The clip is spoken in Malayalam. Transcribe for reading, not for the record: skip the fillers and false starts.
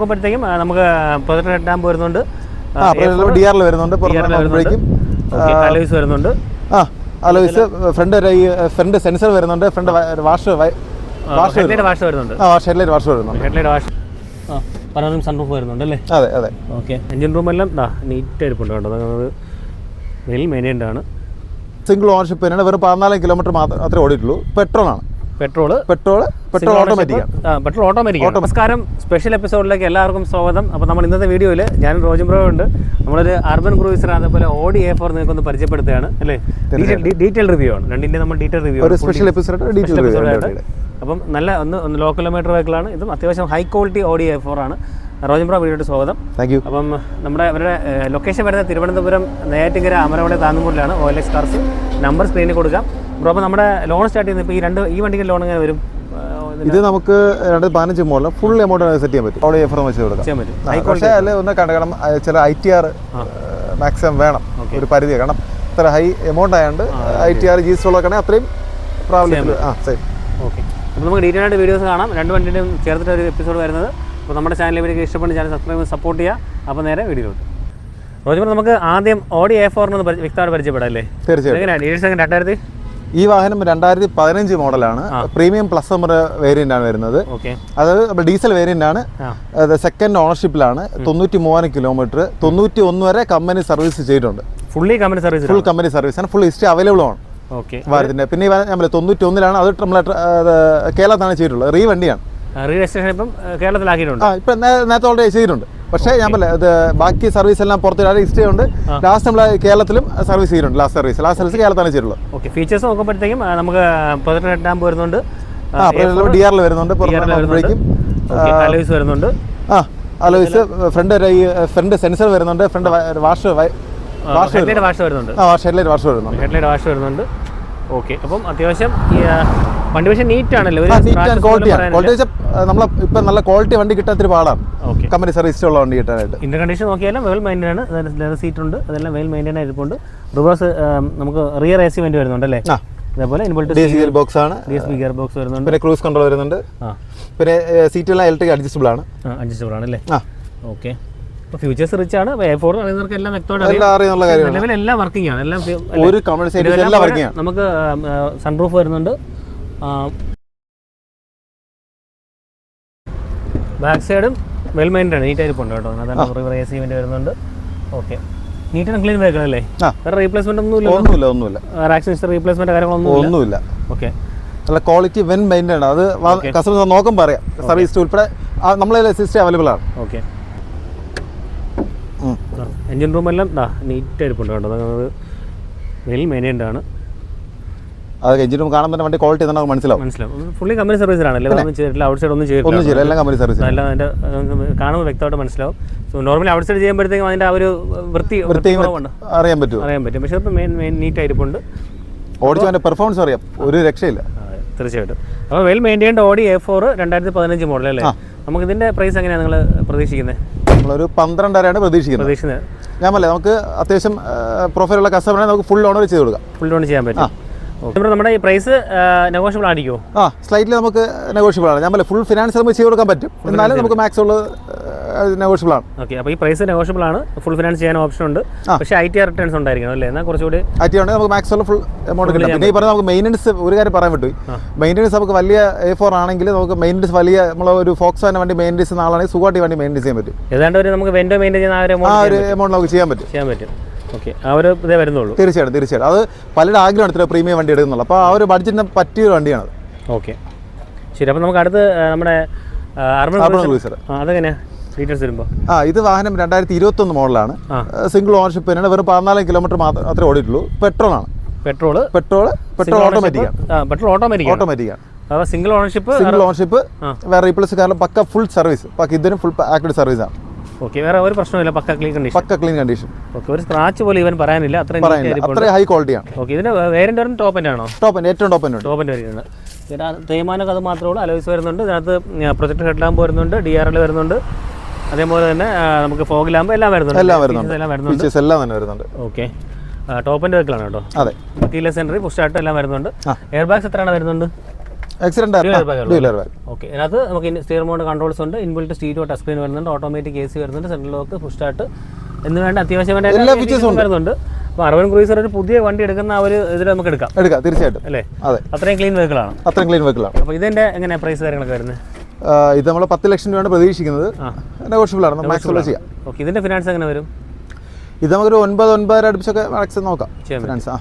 നമുക്ക് പ്രൊജക്ടർ ഹെഡ്ലാമ്പ് വരുന്നുണ്ട്, DRL വരുന്നുണ്ട്, അലോയ്സ് വരുന്നുണ്ട്, അലോയ്സ് ഫ്രണ്ട് സെൻസർ വരുന്നുണ്ട്, ഫ്രണ്ട് വാഷ് ഹെഡ്ലൈറ്റ് വാഷ് വരുന്നുണ്ട്, ഹെഡ്ലൈറ്റ് വാഷ് പലരും സൺറൂഫ് വരുന്നുണ്ട് അല്ലേ? അതെ അതെ. ഓക്കെ, എഞ്ചിൻ റൂം എല്ലാം നീറ്റ് ആയിരിപ്പുണ്ട് കേട്ടോ, അത് വെൽ മെയിൻറ്റൈൻഡ് ആണ്. സിംഗിൾ ഓണർഷിപ്പ് തന്നെയാണ്, വെറും 14 കിലോമീറ്റർ മാത്രമേ ഓടിയിട്ടുള്ളൂ. Petrol automatic. നമസ്കാരം, സ്പെഷ്യൽ എപ്പിസോഡിലേക്ക് എല്ലാവർക്കും സ്വാഗതം. അപ്പോൾ നമ്മൾ ഇന്നത്തെ വീഡിയോയിൽ ഞാൻ റോജൻ ബ്രോ ഉണ്ട്, നമ്മളൊരു അർബൻ ക്രൂയിസർ അതേപോലെ ഓഡി A4 നിങ്ങൾക്ക് ഒന്ന് പരിചയപ്പെടുത്തുകയാണ് അല്ലേ? ഡീറ്റെയിൽ റിവ്യൂ ആണ്, രണ്ടിൻ്റെ നമ്മൾ ഡീറ്റെയിൽ റിവ്യൂ ഒരു സ്പെഷ്യൽ എപ്പിസോഡ്. അപ്പം നല്ല ഒന്ന് ലോ കിലോമീറ്റർ വെഹിക്കിളാണ്, ഇതും അത്യാവശ്യം ഹൈ ക്വാളിറ്റി ഓഡി A4 ആണ്. റോജൻ ബ്രോ വീഡിയോയുടെ സ്വാഗതം. Thank you. അപ്പം അവരുടെ ലൊക്കേഷൻ വരുന്നത് Thiruvananthapuram Neyyattinkara അമരവള താന്നുകൂടിലാണ്. OLX cars number സ്ക്രീനിൽ കൊടുക്കാം ബ്രോ. അപ്പോൾ നമ്മുടെ ലോൺ സ്റ്റാർട്ട് ചെയ്യുന്നത് ഇപ്പോൾ ഈ വണ്ടിക്ക് ലോൺ എങ്ങനെ വരും? ഇത് നമുക്ക് 2015 മോഡൽ ഫുൾ എമൗണ്ട് സെറ്റ് ചെയ്യാൻ പറ്റും, ഓഡി A4 വെച്ച് കൊടുക്കാം. പക്ഷേ അതിൽ ഒന്ന് കണ്ടണം, ചില ITR മാക്സിമം വേണം, ഒരു പരിധി. കാരണം ഇത്ര ഹൈ എമൗണ്ട് ആയതുകൊണ്ട് ITR GS ഒക്കെ അത്രയും പ്രാബല്യം. ഓക്കെ, അപ്പോൾ നമുക്ക് ഡീറ്റെയിൽ ആയിട്ട് വീഡിയോസ് കാണാം, രണ്ട് വണ്ടിയുടെയും ചേർത്തിട്ട് ഒരു എപ്പിസോഡ് വരുന്നത്. അപ്പോൾ നമ്മുടെ ചാനൽ ഇവർക്ക് ഇഷ്ടപ്പെടുന്ന ചാനൽ സബ്സ്ക്രൈബ് സപ്പോർട്ട് ചെയ്യുക. അപ്പോൾ നേരെ വീഡിയോയിലോട്ട്. റോജൻ, നമുക്ക് ആദ്യം ഓഡി A4 വ്യക്തമായിട്ട് പരിചയപ്പെടാം അല്ലേ? തീർച്ചയായിട്ടും. ഈ വാഹനം 2015 മോഡലാണ്, പ്രീമിയം പ്ലസ് സമ്മർ വേരിയന്റ് ആണ് വരുന്നത്. അത് ഡീസൽ വേരിയന്റ് ആണ്, സെക്കൻഡ് ഓണർഷിപ്പിലാണ്. 93,000 കിലോമീറ്റർ, 91 വരെ കമ്പനി സർവീസ് ചെയ്തിട്ടുണ്ട്. ഫുൾ കമ്പനി സർവീസ് ആണ്, ഫുൾ ഹിസ്റ്ററി അവൈലബിൾ ആണ് വാഹനത്തിന്റെ. പിന്നെ 91 അത് നമ്മൾ കേരളത്തിലാണ് ചെയ്തിട്ടുള്ളത്, റീ വണ്ടിയാണ്. ഇപ്പം കേരളത്തിലാക്കിയിട്ടുണ്ട്, ഇപ്പം നേരത്തെ ഓൾറെഡി ചെയ്തിട്ടുണ്ട്. പക്ഷേ ഞാൻ ഇത് ബാക്കി സർവീസ് എല്ലാം പുറത്ത് ഹിസ്റ്ററി ഉണ്ട്. ലാസ്റ്റ് നമ്മൾ കേരളത്തിലും സർവീസ് ചെയ്തിട്ടുണ്ട്. ലാസ്റ്റ് സർവീസ് കേരളത്താണ് ചെയ്തിട്ടുള്ളത്. ഓക്കെ, ഫീച്ചേഴ്സ് നോക്കുമ്പോഴത്തേക്കും നമുക്ക് പ്രൊജക്ടർ ഹെഡ്ലാമ്പ് വരുന്നുണ്ട്, DRL വരുന്നുണ്ട്, അലോയ്സ് വരുന്നുണ്ട്, അലോയ്സ് ഫ്രണ്ട് സെൻസർ വരുന്നുണ്ട്, ഫ്രണ്ട് ഹെഡ്ലൈറ്റ് വാഷ് വരുന്നുണ്ട്. ഓക്കെ, അപ്പം അത്യാവശ്യം വണ്ടി പക്ഷേ നീറ്റ് ആണല്ലോ, നമ്മളെ ഇപ്പം നല്ല ക്വാളിറ്റി വണ്ടി കിട്ടാത്തൊരു പാടാണ് കമ്പനി സർവീസ് ഉള്ള വണ്ടി കിട്ടാനായിട്ട്. ഇന്റർ കണ്ടീഷൻ നോക്കിയാലും വെൽ മെയിൻറ്റൈൻ ആണ്, ലെതർ സീറ്റ് ഉണ്ട്, അതെല്ലാം വെൽ മെയിൻറ്റൈൻ ആയിരിക്കുന്നുണ്ട്. റിവേഴ്സ് നമുക്ക് റിയർ AC വെന്റ് വരുന്നുണ്ട് അല്ലേ? അതേപോലെ DSP ബോക്സ് ആണ്, ഗിയർ ബോക്സ് വരുന്നുണ്ട്, പിന്നെ ക്രൂസ് കൺട്രോൾ വരുന്നുണ്ട്, പിന്നെ സീറ്റെല്ലാം ഇലക്ട്രിക് അഡ്ജസ്റ്റബിൾ ആണ് അല്ലേ? ഓക്കെ, ഇപ്പോൾ ഫ്യൂച്ചേഴ്സ് റിച്ച് ആണ്. A4 അറിയുന്നവർക്ക് എല്ലാം വ്യക്തമായിട്ട് എല്ലാം വർക്കിംഗ് ആണ്, എല്ലാം നമുക്ക് സൺറൂഫ് വരുന്നുണ്ട്, ബാക്ക് സൈഡും വെൽ മെയിൻറ്റൈൻ ആണ്, നീറ്റ് ആയിരിപ്പുണ്ട് കേട്ടോ. അതാണ് റിവർ AC വെന്റ് വരുന്നുണ്ട്. Okay, neat and clean vehicle അല്ലേ? വേറെ റീപ്ലേസ്മെന്റ് ഒന്നുമില്ല, ആക്സിഡന്റ് റീപ്ലേസ്മെന്റ് കാര്യങ്ങളൊന്നുമില്ല. ഓക്കെ, നല്ല ക്വാളിറ്റി വെൽ മെയിൻറ്റൈൻ ആണ്. അത് കസ്റ്റമർ നോക്കാൻ പറയാം, സർവീസ് ഉൾപ്പെടെ നമ്മളെ സിസ്റ്റം അവൈലബിൾ ആണ്. ഓക്കെ, എഞ്ചിൻ റൂം എല്ലാം നീറ്റ് ആയിരിപ്പുണ്ട് കേട്ടോ, അത് വെൽ മെയിൻറ്റൈൻഡ് ആണ്. അത് എഞ്ചിൻ റൂം കാണാൻ തന്നെ വണ്ടി ക്വാളിറ്റി തന്നെ മനസ്സിലാവും. ഫുള്ളി കമ്പനി സർവീസിലാണല്ലേ? ഔട്ട് സൈഡ് ഒന്നും ചെയ്തില്ല, എല്ലാം കമ്പനി സർവീസ്. എല്ലാം അതിൻ്റെ കാണുമ്പോൾ വ്യക്തമായിട്ട് മനസ്സിലാവും. സോ നോർമലി ഔട്ട് സൈഡ് ചെയ്യുമ്പോഴത്തേക്കും അതിൻ്റെ ആ ഒരു വൃത്തി അറിയാൻ പറ്റും. പക്ഷേ ഇപ്പോൾ മെയിൻ നീറ്റ് ആയിരിപ്പുണ്ട്. ഓടിച്ചവൻ്റെ പെർഫോമൻസ് അറിയാം, ഒരു രക്ഷയില്ല. തീർച്ചയായിട്ടും. അപ്പോൾ well maintained Audi A4 2015 model അല്ലേ? നമുക്ക് ഇതിൻ്റെ പ്രൈസ് എങ്ങനെയാണ് നിങ്ങൾ പ്രതീക്ഷിക്കുന്നത്? നമ്മളൊരു 12 വരെയാണ് പ്രതീക്ഷിക്കുന്നത്. ഞാൻ പറയാം, നമുക്ക് അത്യാവശ്യം പ്രൊഫൈലുള്ള കസ്റ്റമറിനെ നമുക്ക് ഫുൾ ഓണർ ചെയ്ത് കൊടുക്കാം. ഫുൾ ഓൺ ചെയ്യാൻ പറ്റും. നമ്മുടെ ഈ പ്രൈസ് നെഗോഷ്യബിൾ ആയിരിക്കുമോ? സ്ലൈറ്റ്ലി നമുക്ക് നെഗോഷ്യബിൾ ആണ്. ഞാൻ പറയാം, ഫുൾ ഫിനാൻസ് നമുക്ക് ചെയ്ത് കൊടുക്കാൻ പറ്റും, എന്നാലും നമുക്ക് മാക്സ് ഉള്ളത് നെഗോഷ്യബിൾ ആണ്. ഓക്കെ, അപ്പോൾ ഈ പ്രൈസ് നെഗോഷ്യബിൾ ആണ്, ഫുൾ ഫിനാൻസ് ചെയ്യാൻ ഓപ്ഷൻ ഉണ്ട്. പക്ഷേ ITR റിട്ടേൺസ് ഉണ്ടായിരിക്കണം അല്ലേ? എന്നാൽ കുറച്ചുകൂടി ITR ഉണ്ടെങ്കിൽ നമുക്ക് മാക്സ് ഉള്ള ഫുൾ എമൗണ്ട് കിട്ടും. പിന്നെ ഈ പറഞ്ഞാൽ നമുക്ക് മെയിൻ്റനൻസ് ഒരു കാര്യം പറയാൻ പറ്റും. മെയിൻ്റനൻസ് നമുക്ക് വലിയ A4 ആണെങ്കിൽ നമുക്ക് മെയിൻ്റനൻസ് വലിയ നമ്മളൊരു ഫോക്സ് വാൻ വണ്ടി മെയിൻ്റനൻസ് ചെയ്യുന്ന ആളാണെങ്കിൽ സുഖമായിട്ട് വണ്ടി മെയിൻ്റനൻസ് ചെയ്യാൻ പറ്റും. ഏതാണ്ട് ഒരു നമുക്ക് വെൻഡോ മെയിൻ്റെയിൻ ചെയ്യുന്ന ആ ഒരു എമൗണ്ട് നമുക്ക് ചെയ്യാൻ പറ്റും. ഓക്കെ, ആ ഒരു ഇതേ വരുന്നുള്ളൂ. തീർച്ചയായിട്ടും. അത് പലരുടെ ആഗ്രഹമാണ് ഇത്ര പ്രീമിയം വണ്ടി എടുക്കുന്നുള്ളൂ. അപ്പോൾ ആ ഒരു ബഡ്ജറ്റിന് പറ്റിയൊരു വണ്ടിയാണത്. ഓക്കെ, ശരി. അപ്പോൾ നമുക്ക് അടുത്ത് നമ്മുടെ അർബൻ ക്രൂയിസർ അതെങ്ങനെയാണ് ഡീറ്റെയിൽസ് വരുമ്പോൾ? ഇത് വാഹനം 2021 മോഡലാണ്, സിംഗിൾ ഓണർഷിപ്പ് തന്നെയാണ്, വെറും 14 കിലോമീറ്റർ മാത്രമേ ഓടിയിട്ടുള്ളൂ. പെട്രോൾ ഓട്ടോമാറ്റിക് ആണ്. സിംഗിൾ ഓണർഷിപ്പ്, വേറെ റീപ്ലേസ് കാരണം പക്ക ഫുൾ സർവീസ്, ഇതിന് ഫുൾ ആക്റ്റീവ് സർവീസ് ആണ്. ഓക്കെ, വേറെ ഒരു പ്രശ്നമില്ല, പക്ക ക്ലീൻ കണ്ടീഷൻ. ഓക്കെ, ഒരു സ്ക്രാച്ച് പോലും ഇവൻ പറയാനില്ല, അത്രയും ഹൈ ക്വാളിറ്റിയാണ്. ഓക്കെ, ഇതിന്റെ വേരിയന്റ് ടോപ്പ് എൻഡ് ആണോ? ഏറ്റവും ടോപ്പ് എൻഡ് വേരിയന്റ്. തേയ്മാനൊക്കെ അത് മാത്രമേ ഉള്ളൂ. അലോയ്സ് വരുന്നുണ്ട്, അതിനകത്ത് പ്രൊജക്ടർ ഹെഡ്ലാമ്പ് വരുന്നുണ്ട്, DRL വരുന്നുണ്ട്, അതേപോലെ തന്നെ നമുക്ക് ഫോഗ് ലാമ്പ് എല്ലാം വരുന്നുണ്ട്. ഓക്കെ, ടോപ്പ് എൻഡ് വെഹിക്കിളാണ് കേട്ടോ. അതെ, കീലെസ് എൻട്രി, പുഷ് സ്റ്റാർട്ട് എല്ലാം വരുന്നുണ്ട്. എയർ ബാഗ്സ് എത്രയാണ് വരുന്നുണ്ട്? Accident okay. അതിനകത്ത് നമുക്ക് സ്റ്റിയർ മൗണ്ട് കൺട്രോൾസ് ഉണ്ട്, ഇൻബിൽറ്റ് സ്റ്റീരിയോ ടച്ച് സ്ക്രീൻ വരുന്നുണ്ട്, ഓട്ടോമാറ്റിക് AC വരുന്നുണ്ട്, സെൻട്രൽ ലോക്ക്, പുഷ് സ്റ്റാർട്ട് എന്ന് വേണ്ട അത്യാവശ്യം വേണ്ട എല്ലാ ഫീച്ചേഴ്സും വരുന്നുണ്ട്. അപ്പോൾ അർബൻ ക്രൂയിസർ ഒരു പുതിയ വണ്ടി എടുക്കുന്ന ആ ഒരു ഇതിൽ നമുക്ക് എടുക്കാം തീർച്ചയായിട്ടും അല്ലേ? അതെ, അത്രയും ക്ലീൻ വെഹിക്കിളാണ്. അപ്പോൾ ഇതിന്റെ എങ്ങനെയാണ് പ്രൈസ് കാര്യങ്ങളൊക്കെ വരുന്നത്? ഇത് നമ്മൾ 10 ലക്ഷം രൂപയാണ് പ്രതീക്ഷിക്കുന്നത്. നെഗോഷ്യബിൾ ആണ്, മാക്സിമം ചെയ്യാം. ഓക്കെ. ഇതിന്റെ ഫിനാൻസ് എങ്ങനെ വരും? ഇത് നമുക്കൊരു 9-9.5 അടുപ്പിച്ചൊക്കെ മാക്സിമം നോക്കാം ഫിനാൻസ്.